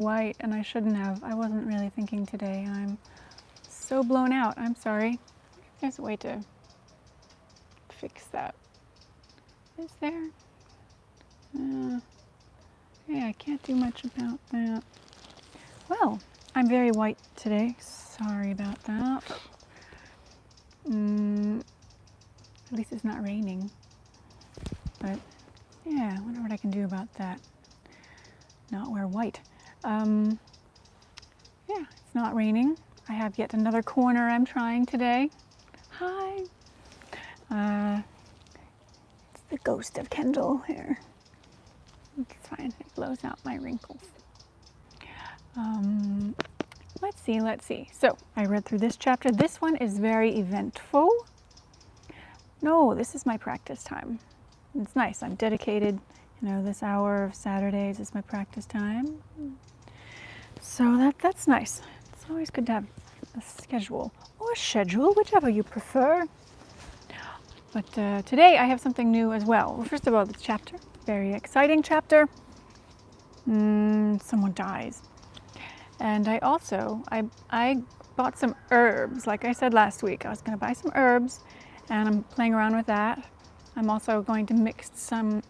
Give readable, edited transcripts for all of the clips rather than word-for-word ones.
white, and I shouldn't have. I wasn't really thinking today. I'm so blown out. I'm sorry. There's a way to fix that. Is there? Yeah, I can't do much about that. Well, I'm very white today. Sorry about that. At least it's not raining. But yeah, I wonder what I can do about that. Not wear white. Yeah, it's not raining. I have yet another corner I'm trying today. Hi. It's the ghost of Kendall here. It's fine. It blows out my wrinkles. Let's see. So I read through this chapter. This one is very eventful. No, this is my practice time. It's nice. I'm dedicated. This hour of Saturdays is my practice time. So that's nice. It's always good to have a schedule or schedule, whichever you prefer. But today I have something new as well. Well, first of all, this chapter, very exciting chapter. Someone dies. And I also, I bought some herbs. Like I said last week, I was going to buy some herbs, and I'm playing around with that. I'm also going to mix some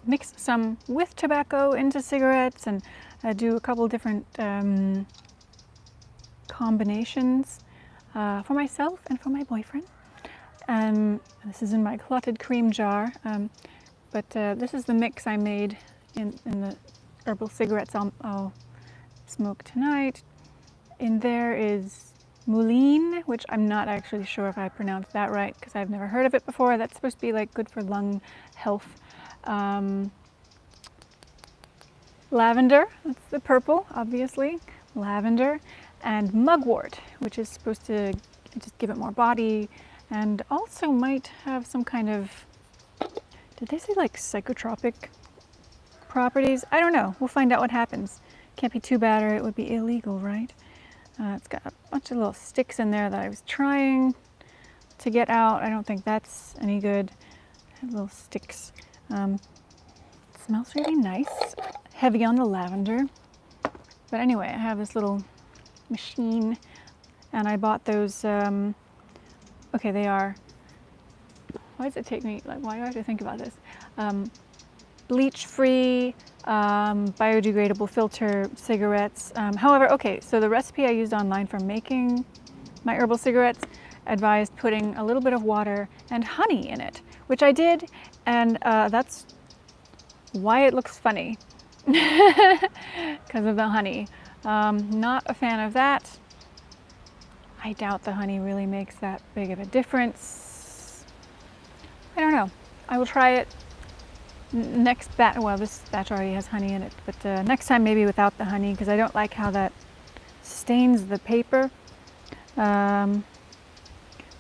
with tobacco into cigarettes, and do a couple different combinations for myself and for my boyfriend. This is in my clotted cream jar, but this is the mix I made in the herbal cigarettes I'll smoke tonight. In there is mullein, which I'm not actually sure if I pronounced that right because I've never heard of it before. That's supposed to be like good for lung health. Lavender, that's the purple, obviously. Lavender. And mugwort, which is supposed to just give it more body and also might have some kind of, did they say like psychotropic properties? I don't know. We'll find out what happens. Can't be too bad or it would be illegal, right? It's got a bunch of little sticks in there that I was trying to get out. I don't think that's any good. Little sticks. It smells really nice. Heavy on the lavender. But anyway, I have this little machine and I bought those, okay, they are, why does it take me, like, why do I have to think about this? Bleach-free, biodegradable filter cigarettes. However, okay, so the recipe I used online for making my herbal cigarettes advised putting a little bit of water and honey in it, which I did, and that's why it looks funny, because of the honey. Not a fan of that. I doubt the honey really makes that big of a difference. I don't know. I will try it. Next batch, well, this batch already has honey in it, but next time maybe without the honey, because I don't like how that stains the paper.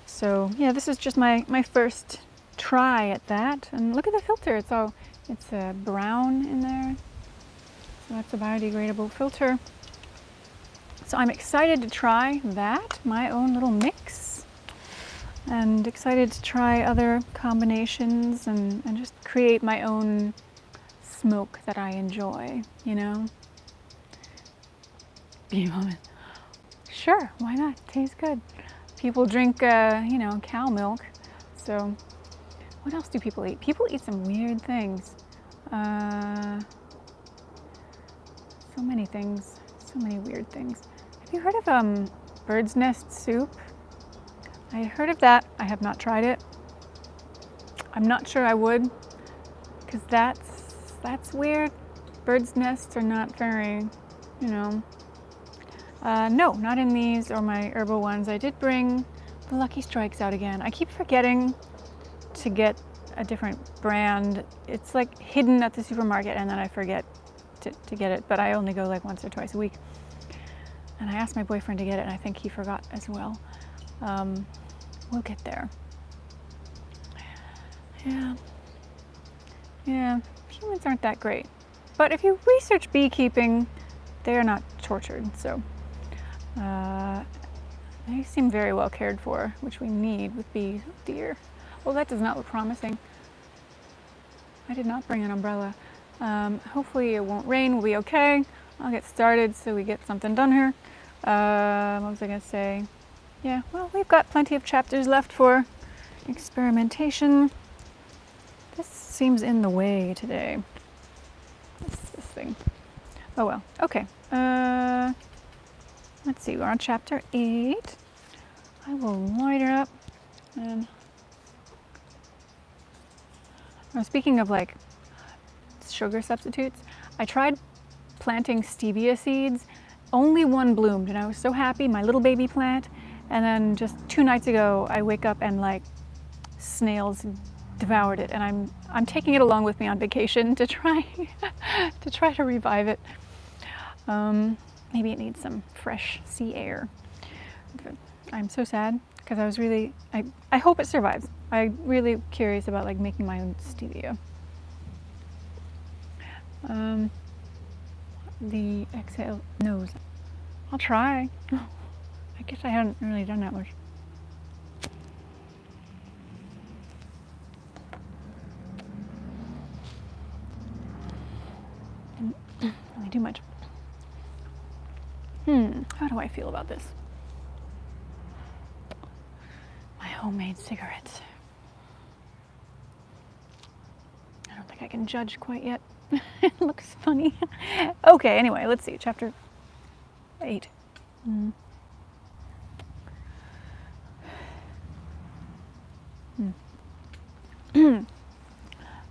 So yeah, this is just my first try at that. And look at the filter, it's brown in there. So that's a biodegradable filter. So I'm excited to try that, my own little mix. And excited to try other combinations and just create my own smoke that I enjoy, Sure, why not? Tastes good. People drink, cow milk. So what else do people eat? People eat some weird things. So many things, so many weird things. Have you heard of bird's nest soup? I heard of that. I have not tried it. I'm not sure I would, because that's weird. Bird's nests are not very, no, not in these or my herbal ones. I did bring the Lucky Strikes out again. I keep forgetting to get a different brand. It's like hidden at the supermarket and then I forget to get it, but I only go like once or twice a week. And I asked my boyfriend to get it and I think he forgot as well. We'll get there. Yeah, humans aren't that great. But if you research beekeeping, they are not tortured, so they seem very well cared for, which we need with bees. Oh dear. Well, that does not look promising. I did not bring an umbrella. Hopefully it won't rain, we'll be okay. I'll get started so we get something done here. What was I going to say? Yeah, well, we've got plenty of chapters left for experimentation. This seems in the way today. This thing. Oh well, okay. Let's see, we're on chapter 8. I will light her up. And speaking of like sugar substitutes, I tried planting stevia seeds. Only one bloomed and I was so happy, my little baby plant. And then just 2 nights ago, I wake up and like snails devoured it, and I'm taking it along with me on vacation to try to revive it. Maybe it needs some fresh sea air. I'm so sad because I was really I hope it survives. I'm really curious about like making my own stevia. The exhale nose. I'll try. I guess I haven't really done that much. Didn't really do much. How do I feel about this? My homemade cigarettes. I don't think I can judge quite yet. It looks funny. Okay, anyway, let's see. Chapter 8.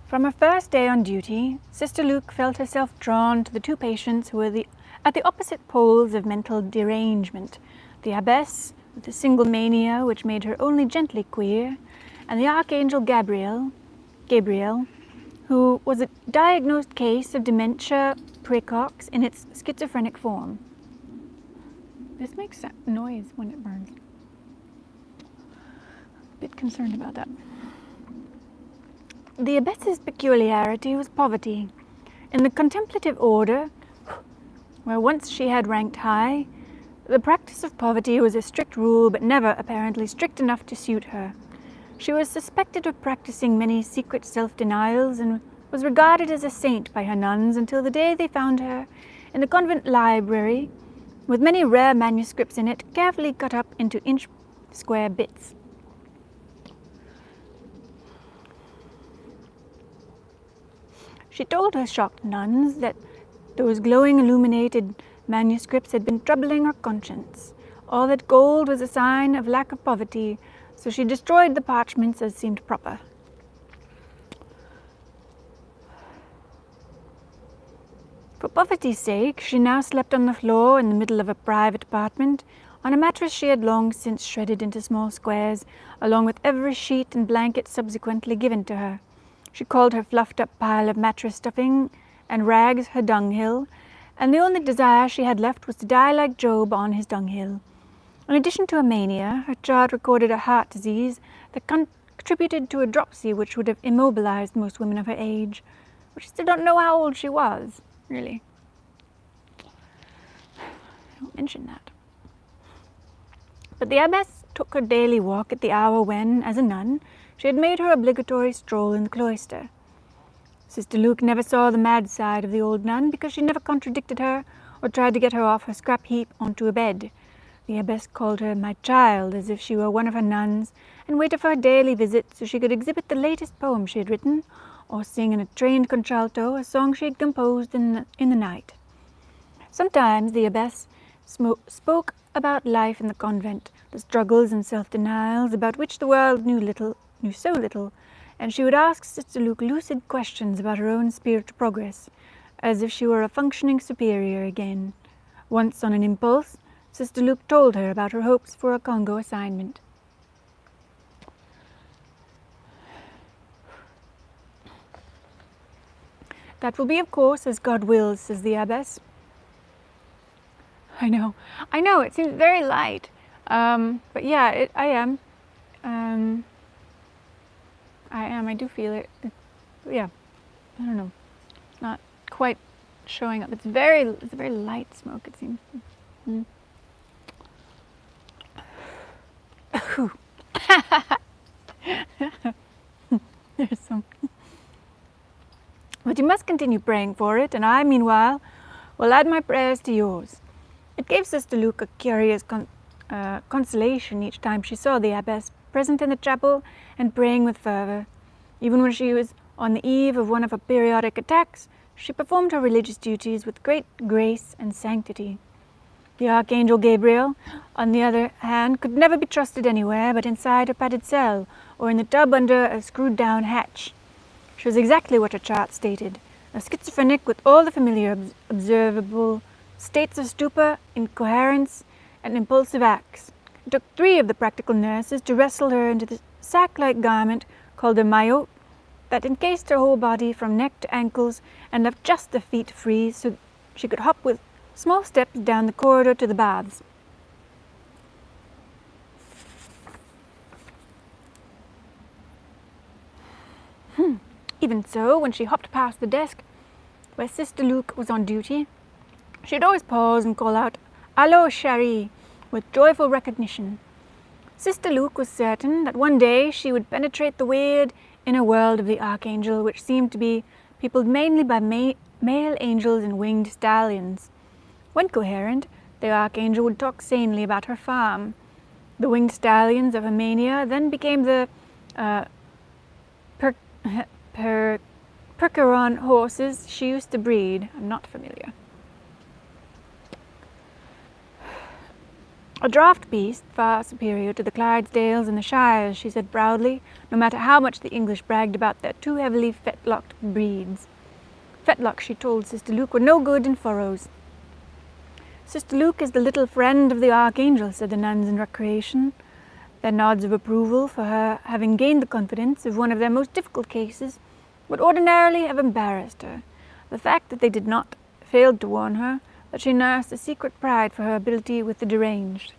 From her first day on duty, Sister Luke felt herself drawn to the 2 patients who were at the opposite poles of mental derangement, the abbess, with a single mania which made her only gently queer, and the Archangel Gabriel, who was a diagnosed case of dementia praecox in its schizophrenic form. This makes noise when it burns. A bit concerned about that. The abbess's peculiarity was poverty. In the contemplative order, where once she had ranked high, the practice of poverty was a strict rule, but never apparently strict enough to suit her. She was suspected of practicing many secret self-denials and was regarded as a saint by her nuns until the day they found her in the convent library with many rare manuscripts in it, carefully cut up into inch-square bits. She told her shocked nuns that those glowing illuminated manuscripts had been troubling her conscience, or that gold was a sign of lack of poverty, so she destroyed the parchments as seemed proper. For poverty's sake, she now slept on the floor in the middle of a private apartment, on a mattress she had long since shredded into small squares, along with every sheet and blanket subsequently given to her. She called her fluffed-up pile of mattress stuffing and rags her dunghill, and the only desire she had left was to die like Job on his dunghill. In addition to a mania, her chart recorded a heart disease that contributed to a dropsy which would have immobilized most women of her age. But she still don't know how old she was, really. I don't mention that. But the abbess took her daily walk at the hour when, as a nun, she had made her obligatory stroll in the cloister. Sister Luke never saw the mad side of the old nun because she never contradicted her or tried to get her off her scrap heap onto a bed. The abbess called her my child as if she were one of her nuns and waited for her daily visit so she could exhibit the latest poem she had written or sing in a trained contralto a song she had composed in the night. Sometimes the abbess spoke about life in the convent, the struggles and self-denials about which the world knew so little, and she would ask Sister Luke lucid questions about her own spiritual progress, as if she were a functioning superior again. Once, on an impulse, Sister Luke told her about her hopes for a Congo assignment. That will be, of course, as God wills, says the abbess. I know, it seems very light, but yeah, I am. I do feel it. Yeah, I don't know. It's not quite showing up. It's a very light smoke, it seems. There's some. But you must continue praying for it, and I, meanwhile, will add my prayers to yours." It gave Sister Luke a curious consolation each time she saw the abbess present in the chapel and praying with fervour. Even when she was on the eve of one of her periodic attacks, she performed her religious duties with great grace and sanctity. The Archangel Gabriel, on the other hand, could never be trusted anywhere but inside her padded cell or in the tub under a screwed-down hatch. She was exactly what her chart stated, a schizophrenic with all the familiar observable states of stupor, incoherence, and impulsive acts. It took 3 of the practical nurses to wrestle her into the sack-like garment called a maillot that encased her whole body from neck to ankles and left just the feet free so she could hop with small steps down the corridor to the baths. Even so, when she hopped past the desk where Sister Luke was on duty, she'd always pause and call out, "Allô, chérie," with joyful recognition. Sister Luke was certain that one day she would penetrate the weird inner world of the Archangel, which seemed to be peopled mainly by male angels and winged stallions. When coherent, the Archangel would talk sanely about her farm. The winged stallions of her mania then became the Percheron horses she used to breed. I'm not familiar. A draught beast far superior to the Clydesdales and the Shires, she said proudly, no matter how much the English bragged about their too heavily fetlocked breeds. Fetlocks, she told Sister Luke, were no good in furrows. "Sister Luke is the little friend of the Archangel," said the nuns in recreation, their nods of approval for her having gained the confidence of one of their most difficult cases would ordinarily have embarrassed her. The fact that they did not failed to warn her that she nursed a secret pride for her ability with the deranged.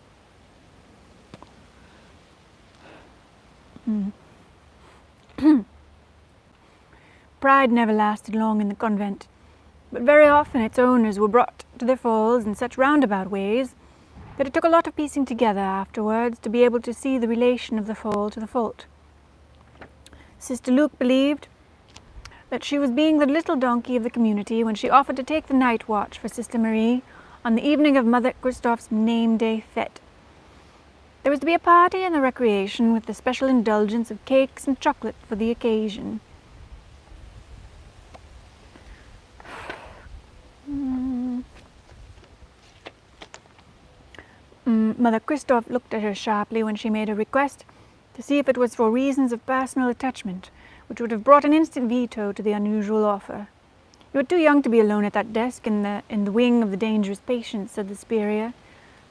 Pride never lasted long in the convent, but very often its owners were brought to their falls in such roundabout ways that it took a lot of piecing together afterwards to be able to see the relation of the fall to the fault. Sister Luke believed that she was being the little donkey of the community when she offered to take the night watch for Sister Marie on the evening of Mother Christophe's name-day fête. There was to be a party in the recreation with the special indulgence of cakes and chocolate for the occasion. Mother Christophe looked at her sharply when she made her request to see if it was for reasons of personal attachment, which would have brought an instant veto to the unusual offer. "You are too young to be alone at that desk in the wing of the dangerous patients," said the superior.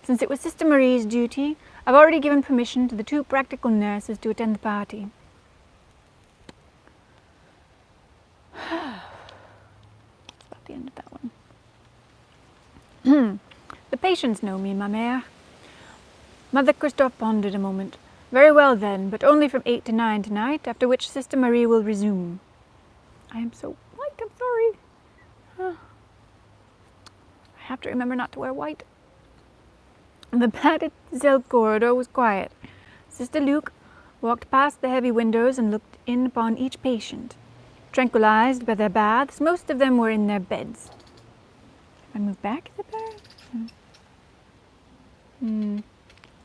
"Since it was Sister Marie's duty, I've already given permission to the 2 practical nurses to attend the party." That's about the end of that one. "The patients know me, ma mère." Mother Christophe pondered a moment. "Very well then, but only from 8 to 9 tonight, after which Sister Marie will resume." I am so white, I'm sorry. I have to remember not to wear white. The padded cell corridor was quiet. Sister Luke walked past the heavy windows and looked in upon each patient. Tranquilized by their baths, most of them were in their beds. If I move back, is it better?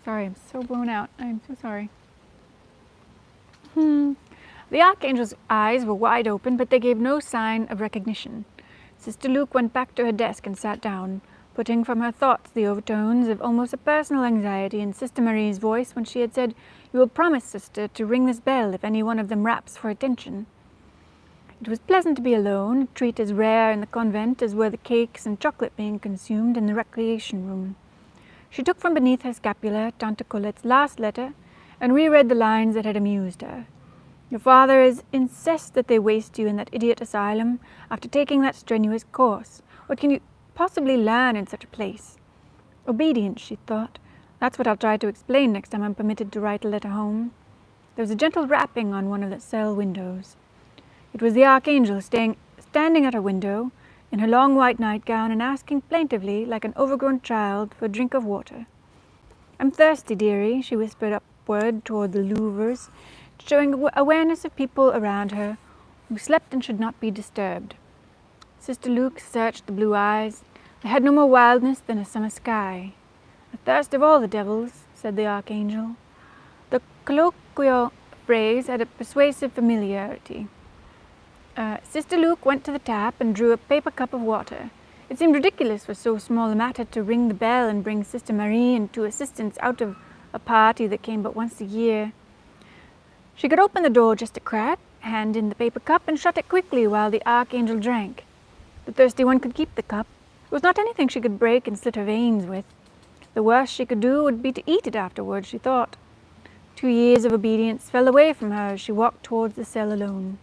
Sorry, I'm so blown out. I'm so sorry. The Archangel's eyes were wide open, but they gave no sign of recognition. Sister Luke went back to her desk and sat down, putting from her thoughts the overtones of almost a personal anxiety in Sister Marie's voice when she had said, "You will promise, sister, to ring this bell if any one of them raps for attention." It was pleasant to be alone, a treat as rare in the convent as were the cakes and chocolate being consumed in the recreation room. She took from beneath her scapula Tante Colette's last letter and reread the lines that had amused her. "Your father insists that they waste you in that idiot asylum after taking that strenuous course. What can you possibly learn in such a place?" Obedience, she thought. That's what I'll try to explain next time I'm permitted to write a letter home. There was a gentle rapping on one of the cell windows. It was the Archangel standing at her window, in her long white nightgown and asking plaintively, like an overgrown child, for a drink of water. "I'm thirsty, dearie," she whispered upward toward the louvers, showing awareness of people around her who slept and should not be disturbed. Sister Luke searched the blue eyes, They had no more wildness than a summer sky. The thirst of all the devils, said the Archangel. The colloquial phrase had a persuasive familiarity. Sister Luke went to the tap and drew a paper cup of water. It seemed ridiculous for so small a matter to ring the bell and bring Sister Marie and two assistants out of a party that came but once a year. She could open the door just a crack, hand in the paper cup, and shut it quickly while the Archangel drank. The thirsty one could keep the cup. It was not anything she could break and slit her veins with. The worst she could do would be to eat it afterwards, she thought. 2 years of obedience fell away from her as she walked towards the cell alone.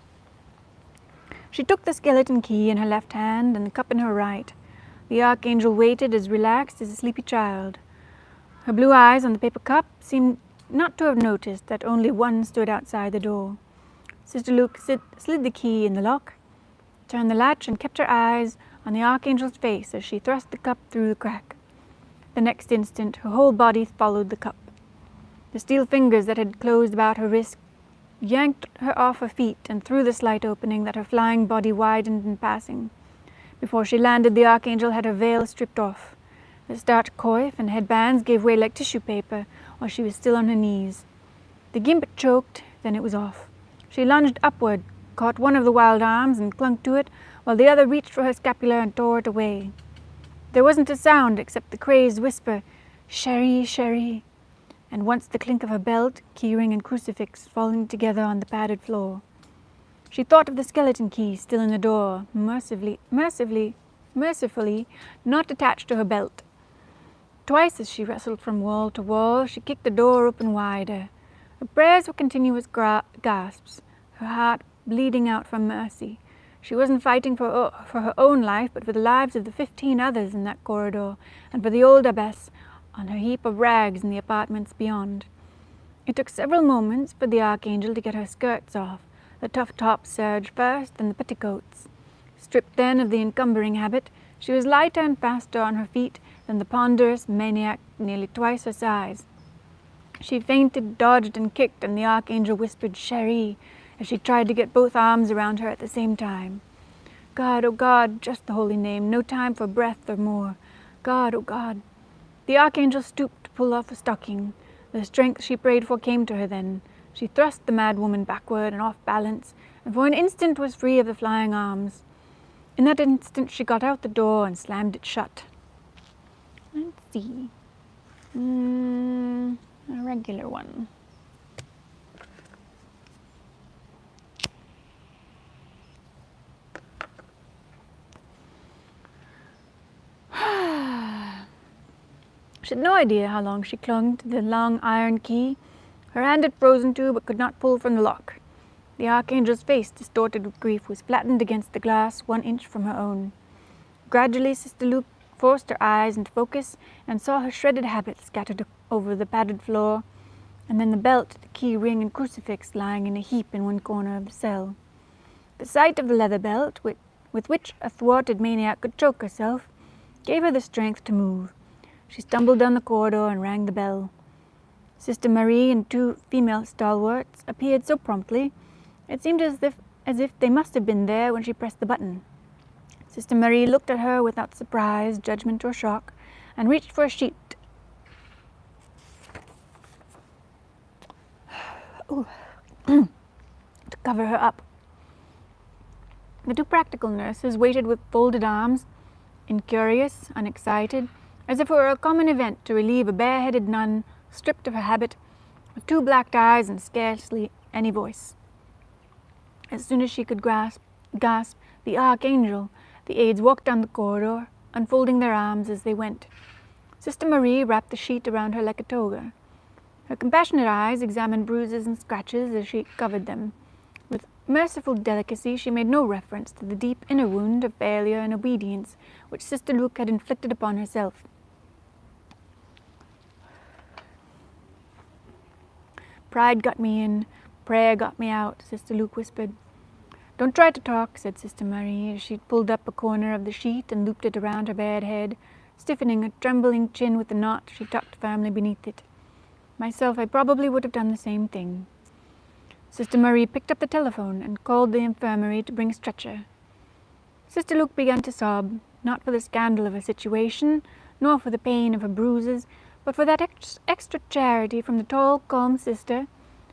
She took the skeleton key in her left hand and the cup in her right. The Archangel waited as relaxed as a sleepy child. Her blue eyes on the paper cup seemed not to have noticed that only one stood outside the door. Sister Luke slid the key in the lock, turned the latch, and kept her eyes on the Archangel's face as she thrust the cup through the crack. The next instant, her whole body followed the cup. The steel fingers that had closed about her wrist yanked her off her feet and through the slight opening that her flying body widened in passing. Before she landed, the Archangel had her veil stripped off. The starched coif and headbands gave way like tissue paper while she was still on her knees. The gimp choked, then it was off. She lunged upward, caught one of the wild arms and clung to it, while the other reached for her scapular and tore it away. There wasn't a sound except the crazed whisper, "Sherry, Sherry," and once the clink of her belt, keyring and crucifix falling together on the padded floor. She thought of the skeleton key still in the door, mercifully not attached to her belt. Twice as she wrestled from wall to wall, she kicked the door open wider. Her prayers were continuous gasps, her heart bleeding out for mercy. She wasn't fighting for her own life, but for the lives of the 15 others in that corridor, and for the old abbess on her heap of rags in the apartments beyond. It took several moments for the Archangel to get her skirts off, the tough top serge first, and the petticoats. Stripped then of the encumbering habit, she was lighter and faster on her feet than the ponderous maniac nearly twice her size. She feinted, dodged, and kicked, and the Archangel whispered "Sherry" as she tried to get both arms around her at the same time. God, oh God, just the holy name, no time for breath or more. God, oh God. The Archangel stooped to pull off a stocking. The strength she prayed for came to her then. She thrust the mad woman backward and off balance, and for an instant was free of the flying arms. In that instant she got out the door and slammed it shut. Let's see. A regular one. She had no idea how long she clung to the long iron key. Her hand had frozen to, but could not pull from the lock. The Archangel's face, distorted with grief, was flattened against the glass 1 inch from her own. Gradually, Sister Luke forced her eyes into focus and saw her shredded habit scattered over the padded floor, and then the belt, the key ring, and crucifix lying in a heap in one corner of the cell. The sight of the leather belt, with which a thwarted maniac could choke herself, gave her the strength to move. She stumbled down the corridor and rang the bell. Sister Marie and 2 female stalwarts appeared so promptly, it seemed as if they must have been there when she pressed the button. Sister Marie looked at her without surprise, judgment, or shock, and reached for a sheet to cover her up. The 2 practical nurses waited with folded arms, incurious, unexcited, as if it were a common event to relieve a bareheaded nun, stripped of her habit, with 2 black eyes and scarcely any voice. As soon as she could gasp the Archangel, the aides walked down the corridor, unfolding their arms as they went. Sister Marie wrapped the sheet around her like a toga. Her compassionate eyes examined bruises and scratches as she covered them. With merciful delicacy, she made no reference to the deep inner wound of failure and obedience which Sister Luke had inflicted upon herself. Pride got me in, prayer got me out, Sister Luke whispered. Don't try to talk, said Sister Marie, as she pulled up a corner of the sheet and looped it around her bared head, stiffening a trembling chin with the knot she tucked firmly beneath it. Myself, I probably would have done the same thing. Sister Marie picked up the telephone and called the infirmary to bring a stretcher. Sister Luke began to sob. not for the scandal of her situation, nor for the pain of her bruises, but for that extra charity from the tall, calm sister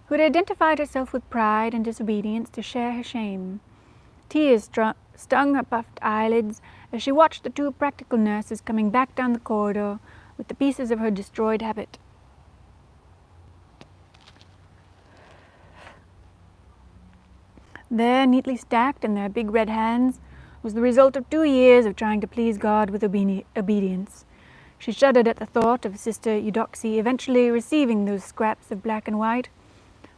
who had identified herself with pride and disobedience to share her shame. Tears stung her puffed eyelids as she watched the two practical nurses coming back down the corridor with the pieces of her destroyed habit. There, neatly stacked in their big red hands, was the result of 2 years of trying to please God with obedience. She shuddered at the thought of Sister Eudoxie eventually receiving those scraps of black and white,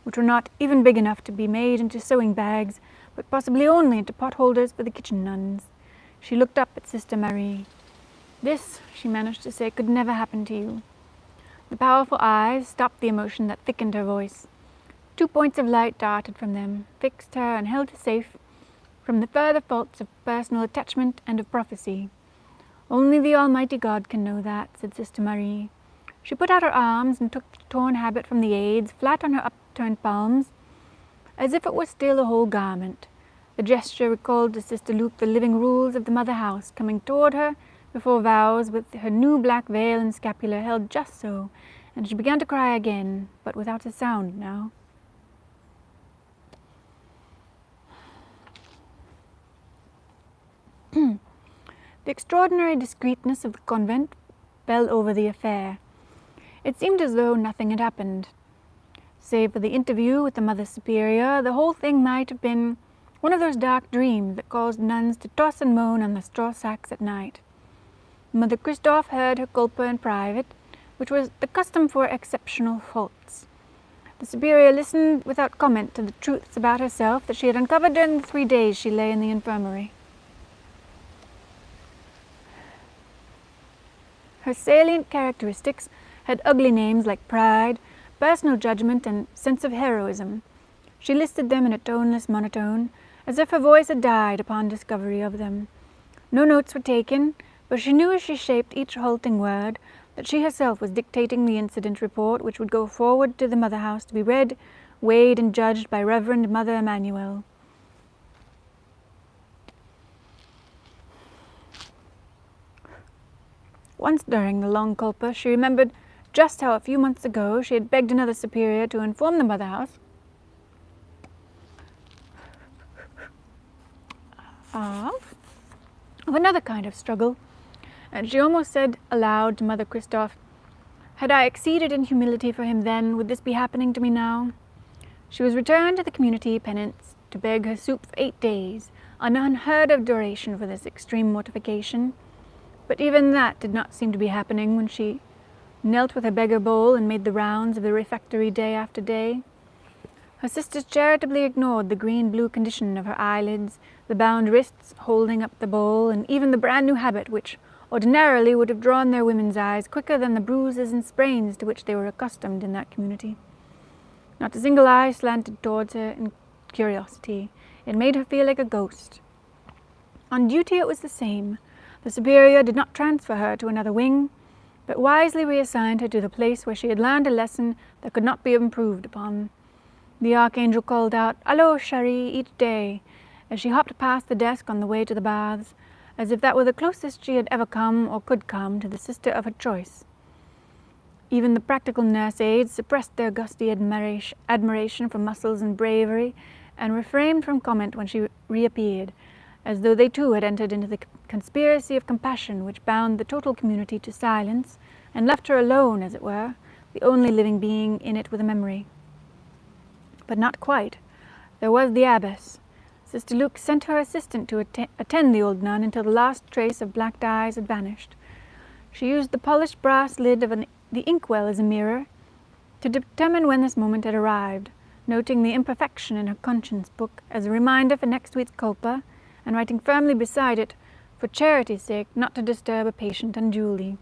which were not even big enough to be made into sewing bags, but possibly only into potholders for the kitchen nuns. She looked up at Sister Marie. "This," she managed to say, "could never happen to you." The powerful eyes stopped the emotion that thickened her voice. 2 points of light darted from them, fixed her and held her safe from the further faults of personal attachment and of prophecy. "Only the Almighty God can know that," said Sister Marie. She put out her arms and took the torn habit from the aids, flat on her upturned palms, as if it were still a whole garment. The gesture recalled to Sister Luke the living rules of the mother house coming toward her before Vows with her new black veil and scapular held just so, and she began to cry again, but without a sound now. The extraordinary discreetness of the convent fell over the affair. It seemed as though nothing had happened. Save for the interview with the Mother Superior, the whole thing might have been one of those dark dreams that caused nuns to toss and moan on the straw sacks at night. Mother Christophe heard her culpa in private, which was the custom for exceptional faults. The Superior listened without comment to the truths about herself that she had uncovered during the 3 days she lay in the infirmary. Her salient characteristics had ugly names like pride, personal judgment, and sense of heroism. She listed them in a toneless monotone, as if her voice had died upon discovery of them. No notes were taken, but she knew as she shaped each halting word that she herself was dictating the incident report which would go forward to the Mother House to be read, weighed, and judged by Reverend Mother Emmanuel. Once during the long culpa, she remembered just how a few months ago she had begged another superior to inform the Mother House of another kind of struggle, and she almost said aloud to Mother Christophe, "Had I exceeded in humility for him then, would this be happening to me now?" She was returned to the community penance to beg her soup for 8 days, an unheard of duration for this extreme mortification. But even that did not seem to be happening when she knelt with her beggar bowl and made the rounds of the refectory day after day. Her sisters charitably ignored the green-blue condition of her eyelids, the bound wrists holding up the bowl, and even the brand-new habit which ordinarily would have drawn their women's eyes quicker than the bruises and sprains to which they were accustomed in that community. Not a single eye slanted towards her in curiosity. It made her feel like a ghost. On duty it was the same. The Superior did not transfer her to another wing, but wisely reassigned her to the place where she had learned a lesson that could not be improved upon. The Archangel called out, "Allô, chérie," each day, as she hopped past the desk on the way to the baths, as if that were the closest she had ever come or could come to the sister of her choice. Even the practical nurse aides suppressed their gusty admiration for muscles and bravery, and refrained from comment when she reappeared, as though they too had entered into the conspiracy of compassion which bound the total community to silence, and left her alone, as it were, the only living being in it with a memory. But not quite. There was the abbess. Sister Luke sent her assistant to attend the old nun until the last trace of black dyes had vanished. She used the polished brass lid of the inkwell as a mirror to determine when this moment had arrived, noting the imperfection in her conscience book as a reminder for next week's culpa, and writing firmly beside it, for charity's sake, not to disturb a patient unduly.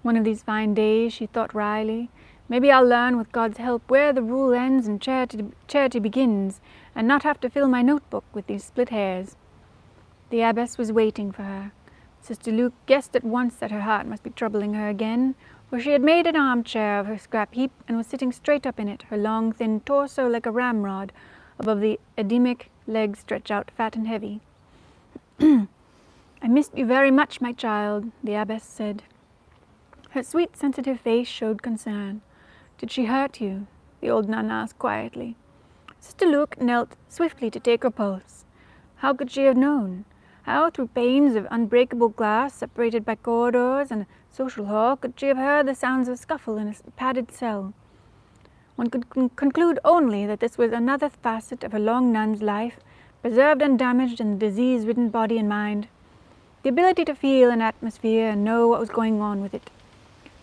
One of these fine days, she thought wryly, maybe I'll learn with God's help where the rule ends and charity begins, and not have to fill my notebook with these split hairs. The abbess was waiting for her. Sister Luke guessed at once that her heart must be troubling her again, for she had made an armchair of her scrap heap and was sitting straight up in it, her long thin torso like a ramrod above the edemic legs stretched out fat and heavy. I missed you very much, my child, the abbess said. Her sweet, sensitive face showed concern. Did she hurt you? The old nun asked quietly. Sister Luke knelt swiftly to take her pulse. How could she have known? How, through panes of unbreakable glass, separated by corridors and a social hall, could she have heard the sounds of a scuffle in a padded cell? One could conclude only that this was another facet of a long nun's life, preserved undamaged in the disease-ridden body and mind. The ability to feel an atmosphere and know what was going on with it.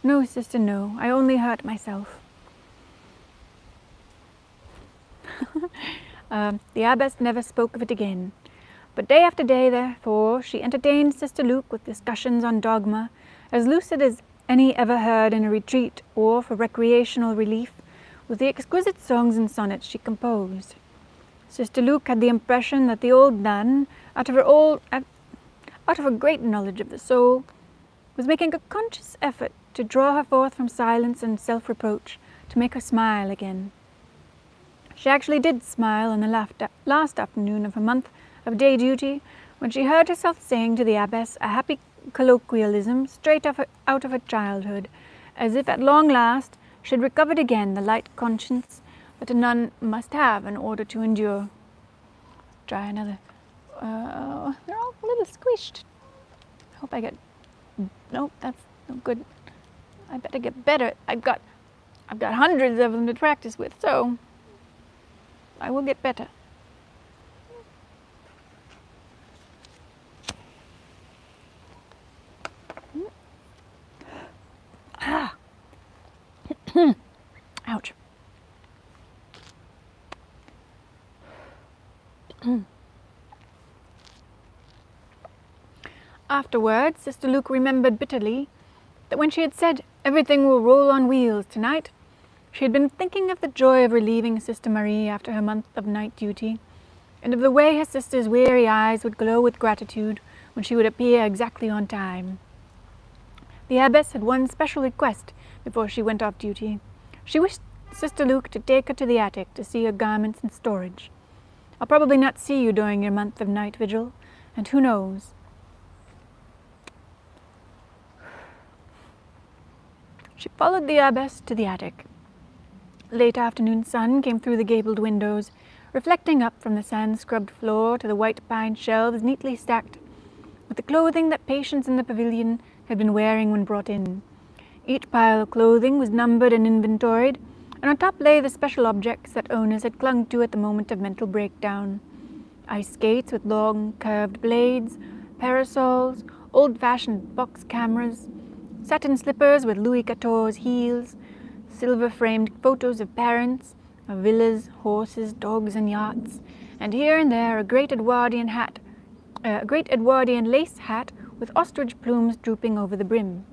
No, sister, no. I only hurt myself. The abbess never spoke of it again. But day after day, therefore, she entertained Sister Luke with discussions on dogma, as lucid as any ever heard in a retreat or for recreational relief, with the exquisite songs and sonnets she composed. Sister Luke had the impression that the old nun, out of her great knowledge of the soul, was making a conscious effort to draw her forth from silence and self-reproach, to make her smile again. She actually did smile on the last afternoon of her month of day duty, when she heard herself saying to the abbess a happy colloquialism straight out of her childhood, as if at long last she had recovered again the light conscience that a nun must have in order to endure. Try another. They're all a little squished. I hope I get... Nope, that's no good. I better get better. I've got hundreds of them to practice with, so I will get better. Ah. Ouch. Afterwards, Sister Luke remembered bitterly that when she had said, "Everything will roll on wheels tonight," she had been thinking of the joy of relieving Sister Marie after her month of night duty, and of the way her sister's weary eyes would glow with gratitude when she would appear exactly on time. The abbess had one special request before she went off duty. She wished Sister Luke to take her to the attic to see her garments in storage. I'll probably not see you during your month of night vigil, and who knows? She followed the abbess to the attic. Late afternoon sun came through the gabled windows, reflecting up from the sand-scrubbed floor to the white pine shelves neatly stacked with the clothing that patients in the pavilion had been wearing when brought in. Each pile of clothing was numbered and inventoried, and on top lay the special objects that owners had clung to at the moment of mental breakdown. Ice skates with long curved blades, parasols, old-fashioned box cameras, satin slippers with Louis XIV's heels, silver-framed photos of parents, of villas, horses, dogs, and yachts, and here and there a great Edwardian lace hat with ostrich plumes drooping over the brim.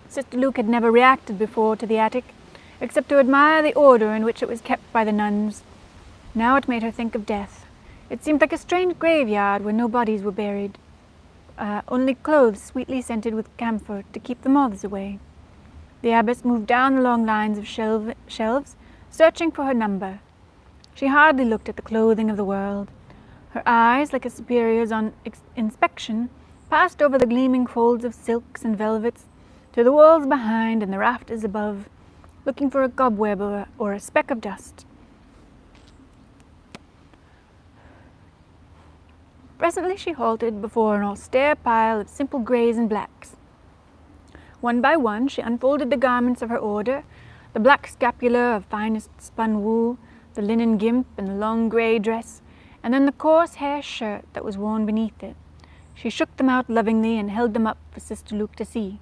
Sister Luke had never reacted before to the attic, except to admire the order in which it was kept by the nuns. Now it made her think of death. It seemed like a strange graveyard where no bodies were buried, only clothes sweetly scented with camphor to keep the moths away. The abbess moved down the long lines of shelves, searching for her number. She hardly looked at the clothing of the world. Her eyes, like a superior's on inspection, passed over the gleaming folds of silks and velvets, to the walls behind and the rafters above, looking for a cobweb or a speck of dust. Presently she halted before an austere pile of simple greys and blacks. One by one she unfolded the garments of her order, the black scapular of finest spun wool, the linen gimp and the long grey dress, and then the coarse hair shirt that was worn beneath it. She shook them out lovingly and held them up for Sister Luke to see.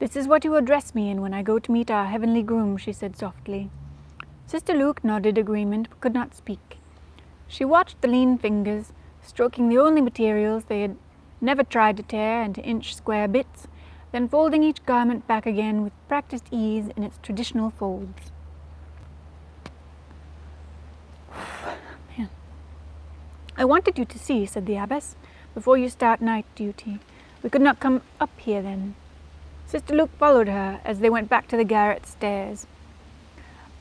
"This is what you will dress me in when I go to meet our heavenly groom," she said softly. Sister Luke nodded agreement but could not speak. She watched the lean fingers, stroking the only materials they had never tried to tear into inch square bits, then folding each garment back again with practiced ease in its traditional folds. Man. "I wanted you to see," said the abbess, "before you start night duty. We could not come up here then." Sister Luke followed her as they went back to the garret stairs.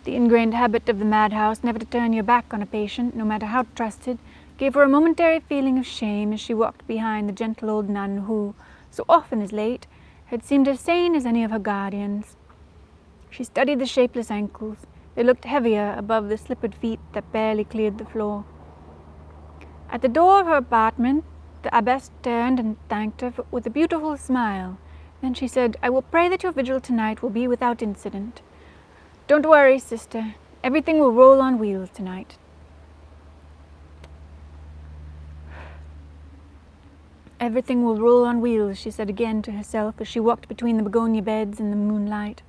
The ingrained habit of the madhouse never to turn your back on a patient, no matter how trusted, gave her a momentary feeling of shame as she walked behind the gentle old nun who, so often as late, had seemed as sane as any of her guardians. She studied the shapeless ankles. They looked heavier above the slippered feet that barely cleared the floor. At the door of her apartment, the abbess turned and thanked her with a beautiful smile. Then she said, "I will pray that your vigil tonight will be without incident. Don't worry, sister. Everything will roll on wheels tonight." "Everything will roll on wheels," she said again to herself as she walked between the begonia beds in the moonlight.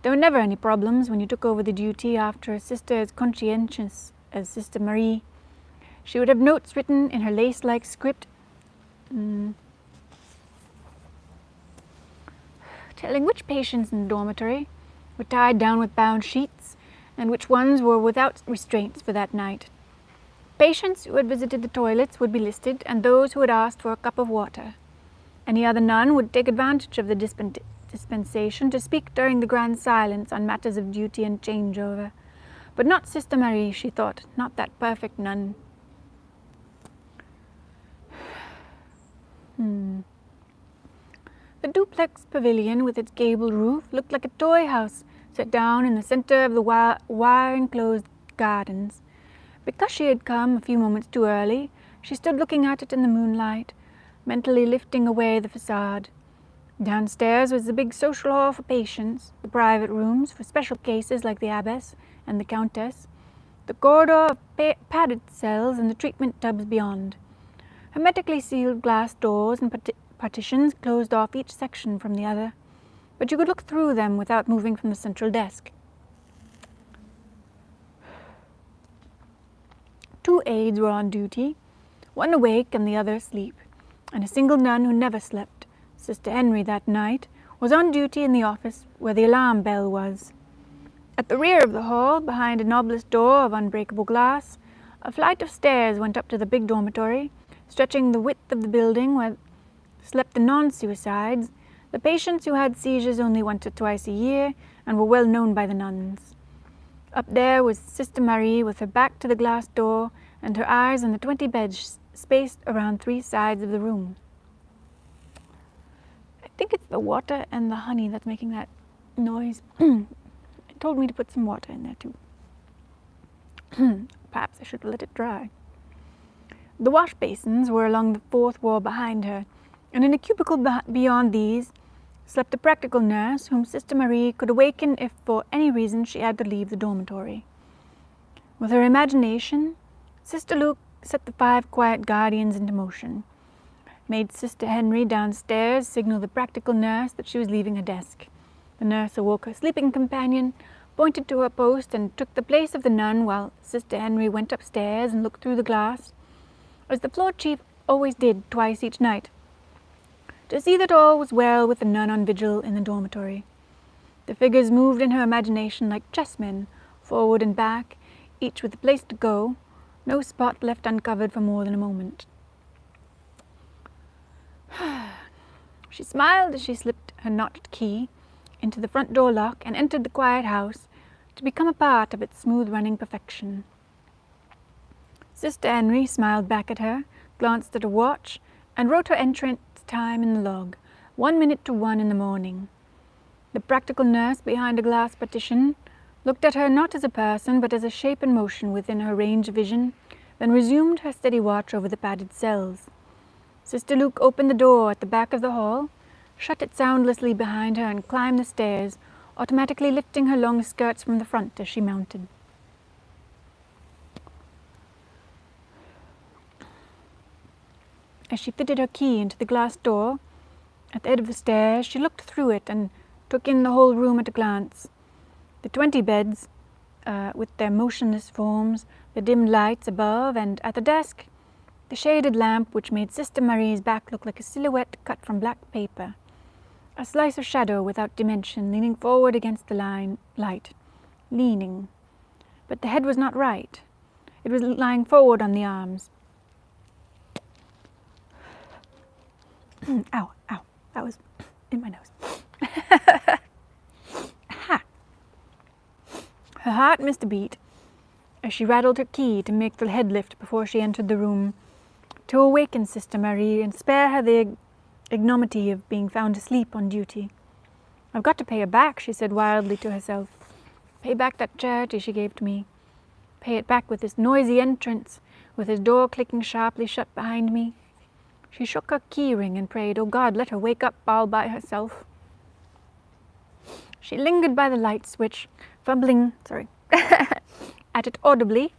There were never any problems when you took over the duty after a sister as conscientious as Sister Marie. She would have notes written in her lace-like script, telling which patients in the dormitory were tied down with bound sheets and which ones were without restraints for that night. Patients who had visited the toilets would be listed, and those who had asked for a cup of water. Any other nun would take advantage of the dispensation to speak during the grand silence on matters of duty and changeover. But not Sister Marie, she thought, not that perfect nun. The duplex pavilion with its gable roof looked like a toy house set down in the center of the wire-enclosed gardens. Because she had come a few moments too early, she stood looking at it in the moonlight, mentally lifting away the facade. Downstairs was the big social hall for patients, the private rooms for special cases like the abbess and the countess, the corridor of padded cells and the treatment tubs beyond. Hermetically sealed glass doors and partitions closed off each section from the other, but you could look through them without moving from the central desk. 2 aides were on duty, one awake and the other asleep, and a single nun who never slept, Sister Henry that night, was on duty in the office where the alarm bell was. At the rear of the hall, behind an obelisk door of unbreakable glass, a flight of stairs went up to the big dormitory, stretching the width of the building where slept the non-suicides, the patients who had seizures only once or twice a year and were well known by the nuns. Up there was Sister Marie with her back to the glass door and her eyes on the 20 beds spaced around 3 sides of the room. I think it's the water and the honey that's making that noise. It told me to put some water in there too. Perhaps I should let it dry. The wash basins were along the 4th wall behind her, and in a cubicle beyond these slept a practical nurse whom Sister Marie could awaken if for any reason she had to leave the dormitory. With her imagination, Sister Luke set the 5 quiet guardians into motion, made Sister Henry downstairs signal the practical nurse that she was leaving her desk. The nurse awoke her sleeping companion, pointed to her post, and took the place of the nun while Sister Henry went upstairs and looked through the glass, as the floor chief always did twice each night, to see that all was well with the nun on vigil in the dormitory. The figures moved in her imagination like chessmen, forward and back, each with a place to go, no spot left uncovered for more than a moment. She smiled as she slipped her notched key into the front door lock and entered the quiet house to become a part of its smooth-running perfection. Sister Henry smiled back at her, glanced at her watch, and wrote her entrance time in the log, 1 minute to 1 in the morning. The practical nurse behind a glass partition looked at her not as a person but as a shape in motion within her range of vision, then resumed her steady watch over the padded cells. Sister Luke opened the door at the back of the hall, shut it soundlessly behind her, and climbed the stairs, automatically lifting her long skirts from the front as she mounted. As she fitted her key into the glass door at the head of the stairs, she looked through it and took in the whole room at a glance. The 20 beds, with their motionless forms, the dim lights above, and at the desk, the shaded lamp which made Sister Marie's back look like a silhouette cut from black paper, a slice of shadow without dimension leaning forward against the light. Leaning. But the head was not right. It was lying forward on the arms. Ow, ow, that was in my nose. Aha. heart missed a beat as she rattled her key to make the head lift before she entered the room, to awaken Sister Marie and spare her the ignominy of being found asleep on duty. "I've got to pay her back," she said wildly to herself. "Pay back that charity she gave to me. Pay it back with this noisy entrance, with his door clicking sharply shut behind me." She shook her key ring and prayed, "Oh God, let her wake up all by herself." She lingered by the light switch, fumbling at it audibly,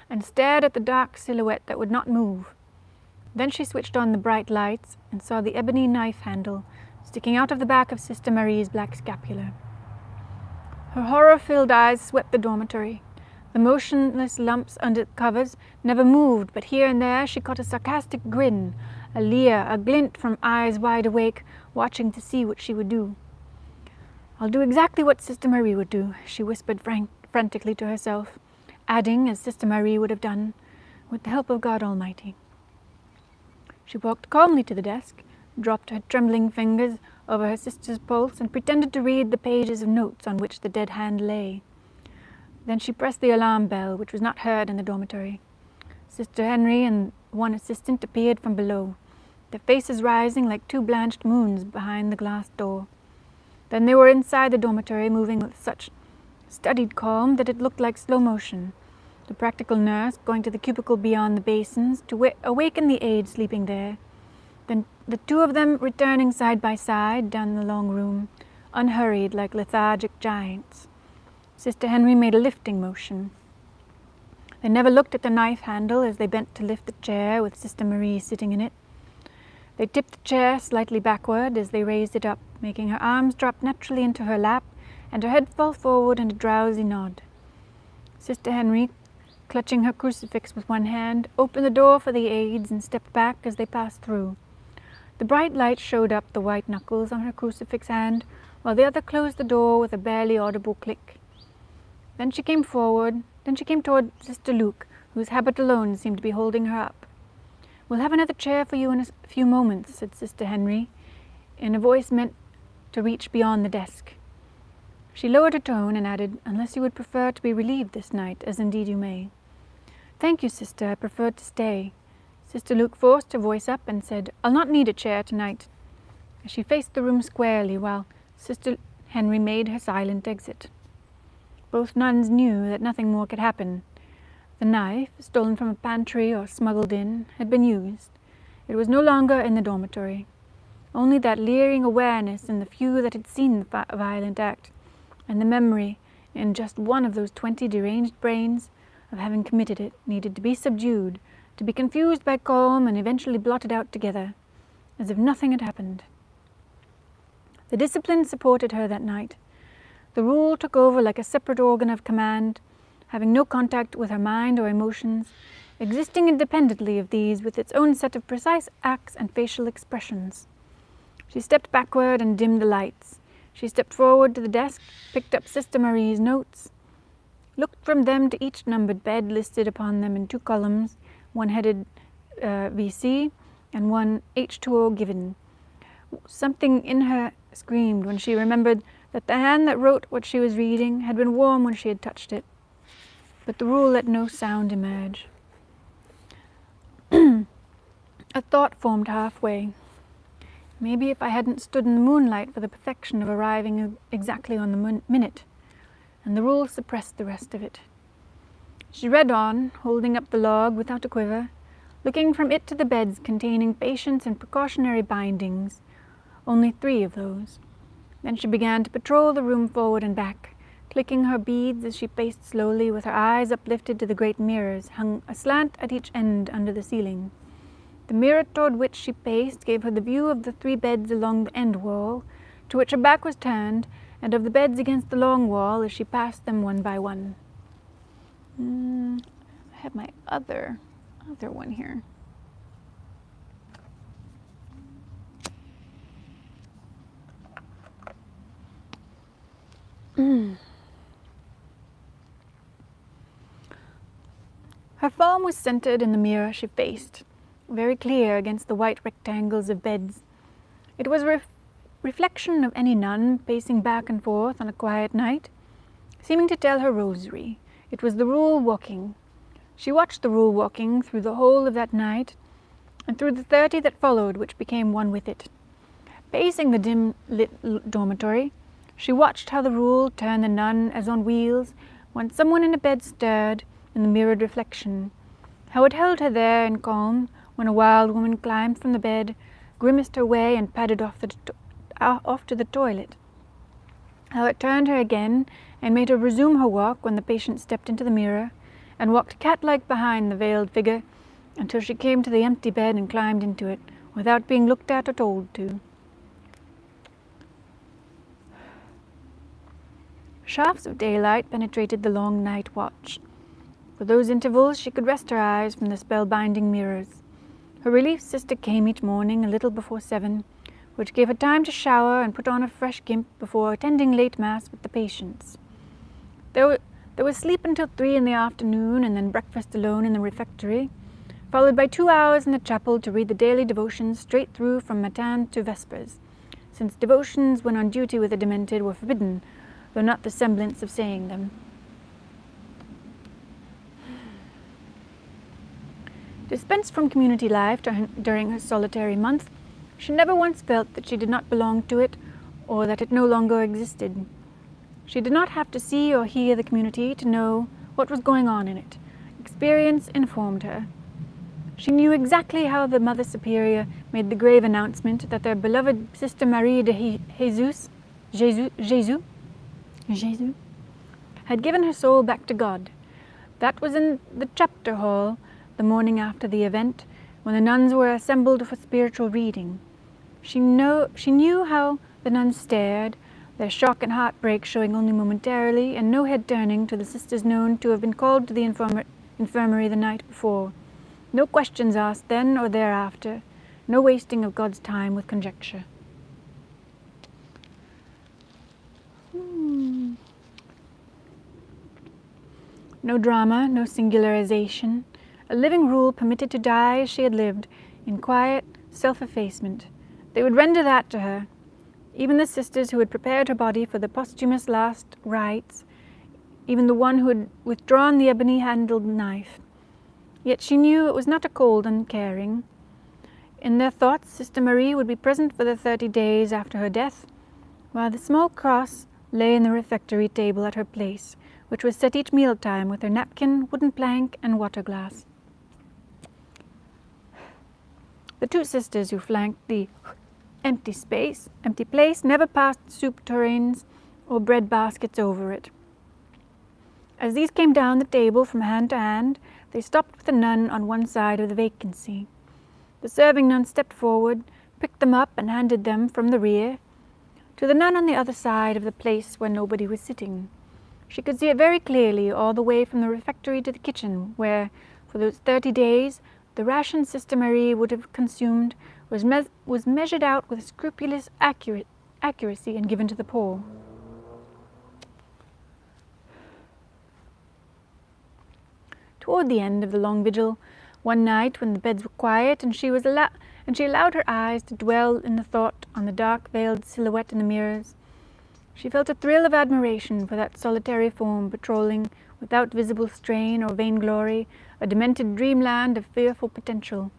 and stared at the dark silhouette that would not move. Then she switched on the bright lights and saw the ebony knife handle sticking out of the back of Sister Marie's black scapular. Her horror-filled eyes swept the dormitory. The motionless lumps under the covers never moved, but here and there she caught a sarcastic grin, a leer, a glint from eyes wide awake, watching to see what she would do. "I'll do exactly what Sister Marie would do," she whispered frantically to herself, adding, as Sister Marie would have done, "with the help of God Almighty." She walked calmly to the desk, dropped her trembling fingers over her sister's pulse, and pretended to read the pages of notes on which the dead hand lay. Then she pressed the alarm bell, which was not heard in the dormitory. Sister Henry and one assistant appeared from below, their faces rising like two blanched moons behind the glass door. Then they were inside the dormitory, moving with such studied calm that it looked like slow motion, the practical nurse going to the cubicle beyond the basins to awaken the aide sleeping there, then the two of them returning side by side down the long room, unhurried like lethargic giants. Sister Henry made a lifting motion. They never looked at the knife handle as they bent to lift the chair with Sister Marie sitting in it. They tipped the chair slightly backward as they raised it up, making her arms drop naturally into her lap and her head fall forward in a drowsy nod. Sister Henry, clutching her crucifix with one hand, opened the door for the aides and stepped back as they passed through. The bright light showed up the white knuckles on her crucifix hand, while the other closed the door with a barely audible click. Then she came toward Sister Luke, whose habit alone seemed to be holding her up. "We'll have another chair for you in a few moments," said Sister Henry, in a voice meant to reach beyond the desk. She lowered her tone and added, "Unless you would prefer to be relieved this night, as indeed you may." "Thank you, Sister, I preferred to stay." Sister Luke forced her voice up and said, "I'll not need a chair tonight." She faced the room squarely while Sister Henry made her silent exit. Both nuns knew that nothing more could happen. The knife, stolen from a pantry or smuggled in, had been used. It was no longer in the dormitory. Only that leering awareness in the few that had seen the violent act, and the memory, in just one of those 20 deranged brains, of having committed it, needed to be subdued, to be confused by calm and eventually blotted out together, as if nothing had happened. The discipline supported her that night. The rule took over like a separate organ of command, having no contact with her mind or emotions, existing independently of these with its own set of precise acts and facial expressions. She stepped backward and dimmed the lights. She stepped forward to the desk, picked up Sister Marie's notes, looked from them to each numbered bed listed upon them in 2 columns, one headed VC and one H2O given. Something in her screamed when she remembered that the hand that wrote what she was reading had been warm when she had touched it. But the rule let no sound emerge. A thought formed halfway. Maybe if I hadn't stood in the moonlight for the perfection of arriving exactly on the minute, and the rule suppressed the rest of it. She read on, holding up the log without a quiver, looking from it to the beds containing patience and precautionary bindings, only 3 of those. Then she began to patrol the room forward and back, clicking her beads as she paced slowly with her eyes uplifted to the great mirrors hung aslant at each end under the ceiling. The mirror toward which she paced gave her the view of the 3 beds along the end wall, to which her back was turned, and of the beds against the long wall as she passed them one by one. I have my other one here. Her form was centered in the mirror she faced, very clear against the white rectangles of beds. It was a reflection of any nun pacing back and forth on a quiet night, seeming to tell her rosary. It was the rule walking. She watched the rule walking through the whole of that night, and through the 30 that followed, which became one with it. Pacing the dim-lit dormitory, she watched how the rule turned the nun as on wheels when someone in a bed stirred in the mirrored reflection, how it held her there in calm when a wild woman climbed from the bed, grimaced her way and padded off to the toilet, how it turned her again and made her resume her walk when the patient stepped into the mirror, and walked cat-like behind the veiled figure until she came to the empty bed and climbed into it, without being looked at or told to. Shafts of daylight penetrated the long night watch. For those intervals she could rest her eyes from the spellbinding mirrors. Her relief sister came each morning a little before 7, which gave her time to shower and put on a fresh gimp before attending late mass with the patients. There was sleep until 3 in the afternoon, and then breakfast alone in the refectory, followed by 2 hours in the chapel to read the daily devotions straight through from Matin to Vespers, since devotions when on duty with the demented were forbidden, though not the semblance of saying them. Dispensed from community life during her solitary month, she never once felt that she did not belong to it or that it no longer existed. She did not have to see or hear the community to know what was going on in it. Experience informed her. She knew exactly how the Mother Superior made the grave announcement that their beloved Sister Marie de Jesus had given her soul back to God. That was in the chapter hall the morning after the event, when the nuns were assembled for spiritual reading. She knew how the nuns stared, their shock and heartbreak showing only momentarily, and no head turning to the sisters known to have been called to the infirmary the night before. No questions asked then or thereafter, no wasting of God's time with conjecture. No drama, no singularization. A living rule permitted to die as she had lived, in quiet self-effacement. They would render that to her. Even the sisters who had prepared her body for the posthumous last rites, even the one who had withdrawn the ebony-handled knife. Yet she knew it was not a cold uncaring. In their thoughts, Sister Marie would be present for the 30 days after her death, while the small cross lay in the refectory table at her place, which was set each mealtime with her napkin, wooden plank, and water glass. The 2 sisters who flanked the empty place never passed soup tureens or bread baskets over it. As these came down the table from hand to hand, they stopped with the nun on one side of the vacancy. The serving nun stepped forward, picked them up, and handed them from the rear to the nun on the other side of the place where nobody was sitting. She could see it very clearly all the way from the refectory to the kitchen, where, for those 30 days, the ration Sister Marie would have consumed was measured out with scrupulous accuracy and given to the poor. Toward the end of the long vigil, one night when the beds were quiet and she allowed her eyes to dwell in the thought on the dark veiled silhouette in the mirrors, she felt a thrill of admiration for that solitary form patrolling, without visible strain or vainglory, a demented dreamland of fearful potential.